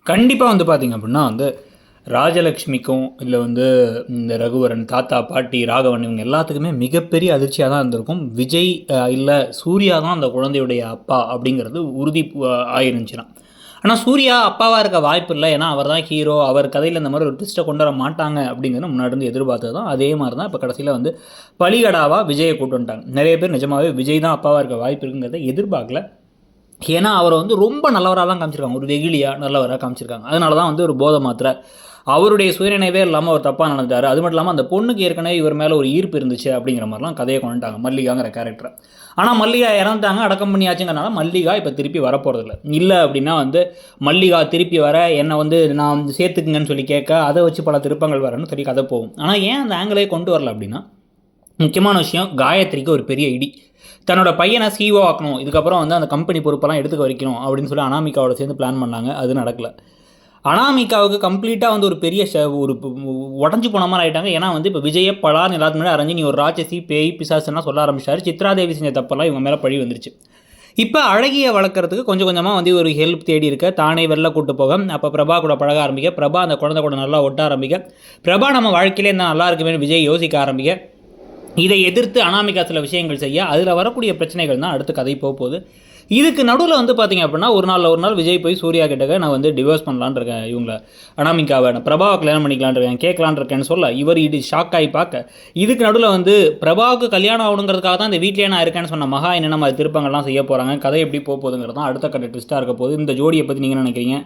கண்டிப்பாக வந்து பார்த்திங்க அப்படின்னா வந்து ராஜலக்ஷ்மிக்கும் இல்லை வந்து இந்த ரகுவரன் தாத்தா பாட்டி ராகவன் இவங்க எல்லாத்துக்குமே மிகப்பெரிய அதிர்ச்சியாக தான் இருந்திருக்கும். விஜய் இல்லை சூர்யா தான் அந்த குழந்தையுடைய அப்பா அப்படிங்கிறது உறுதி ஆயிருந்துச்சுன்னா. ஆனால் சூர்யா அப்பாவாக இருக்க வாய்ப்பு இல்லை, ஏன்னா அவர் தான் ஹீரோ, அவர் கதையில் இந்த மாதிரி ஒரு ட்விஸ்ட்டை கொண்டு வர மாட்டாங்க அப்படிங்கிறது முன்னாடி இருந்து எதிர்பார்த்தது தான். அதே மாதிரி தான் இப்போ கடைசியில் வந்து பலிகடாவாக விஜயை கூட்டு வந்துட்டாங்க. நிறைய பேர் நிஜமாகவே விஜய் தான் அப்பாவாக இருக்க வாய்ப்பு இருக்குங்கிறத எதிர்பார்க்கல. ஏன்னா அவரை வந்து ரொம்ப நல்லவராக தான் காமிச்சிருக்காங்க, ஒரு வெகுளியாக நல்லவராக காமிச்சிருக்காங்க. அதனால தான் வந்து ஒரு போதை மாத்திரை, அவருடைய சுயநினைவே இல்லாமல் அவர் தப்பாக நடந்துட்டார். அது மட்டும் இல்லாமல் அந்த பொண்ணுக்கு ஏற்கனவே இவர் மேலே ஒரு ஈர்ப்பு இருந்துச்சு அப்படிங்கிற மாதிரிலாம் கதையை கொண்டுட்டாங்க மல்லிகாங்கிற கேரக்டரை. ஆனால் மல்லிகா இறந்துட்டாங்க, அடக்கம் பண்ணியாச்சுங்கிறனால மல்லிகா இப்போ திருப்பி வரப்போகிறதில்ல. இல்லை அப்படின்னா வந்து மல்லிகா திருப்பி வர என்னை வந்து நான் சேர்த்துக்குங்கன்னு சொல்லி கேட்க, அதை வச்சு பல திருப்பங்கள் வரணும்னு சொல்லி கதை போகும். ஆனால் ஏன் அந்த ஆங்கிலே கொண்டு வரல அப்படின்னா, முக்கியமான விஷயம் காயத்ரிக்கு ஒரு பெரிய இடி. தன்னோட பையனை சிஓ ஆக்கணும், இதுக்கப்புறம் வந்து அந்த கம்பெனி பொறுப்பெல்லாம் எடுத்துக்க வைக்கணும் அப்படின்னு சொல்லி அனாமிகாவோட சேர்ந்து பிளான் பண்ணாங்க. அது நடக்கலை. அனாமிகாவுக்கு கம்ப்ளீட்டாக வந்து ஒரு பெரிய ஒரு உடஞ்சி போன மாதிரி ஆகிட்டாங்க. ஏன்னா வந்து இப்போ விஜய பலான்னு எல்லாத்துக்கு முன்னாடி அரைஞ்சி நீ ஒரு ராட்சசி பேய் பிசாசுன்னா சொல்ல ஆரம்பிச்சார். சித்ராதேவி செஞ்ச தப்பெல்லாம் இவங்க மேலே பழி வந்துருச்சு. இப்போ அழகிய வளர்க்குறதுக்கு கொஞ்சம் கொஞ்சமாக வந்து ஒரு ஹெல்ப் தேடி இருக்க, தானே வெளில கூட்டு போக, அப்போ பிரபா கூட பழக ஆரம்பிக்க, பிரபா அந்த குழந்தை கூட நல்லா ஒட்ட ஆரம்பிக்க, பிரபா நம்ம வாழ்க்கையிலே இருந்தால் நல்லா இருக்குமே விஜய் யோசிக்க ஆரம்பிக்க, இதை எதிர்த்து அனாமிகா சில விஷயங்கள் செய்ய, அதில் வரக்கூடிய பிரச்சனைகள் தான் அடுத்து கதை போகுது. இதுக்கு நடுவில் வந்து பார்த்திங்க அப்படின்னா ஒரு நாள் விஜய் போய் சூர்யா கிட்டக்க நான் வந்து டிவோர்ஸ் பண்ணலான் இருக்கேன், இவங்கள அனாமிகாவை நான் பிரபாவை கல்யாணம் பண்ணிக்கலான் இருக்கேன், கேட்கலான் இருக்கேன்னு சொல்ல இவர் இது ஷாக் ஆகி பார்க்க, இதுக்கு நடுவில் வந்து பிரபாவுக்கு கல்யாணம் ஆகணுங்கிறதுக்காக தான் இந்த வீட்டிலே நான் இருக்கேன்னு சொன்ன மகா என்னென்ன மாதிரி திருப்பங்கள்லாம் செய்ய போகிறாங்க, கதை எப்படி போகுதுங்கிறது தான் அடுத்த கட்ட ட்விஸ்ட்டாக இருக்க போகுது. இந்த ஜோடியை பற்றி நீங்கள் நினைக்கிறீங்க?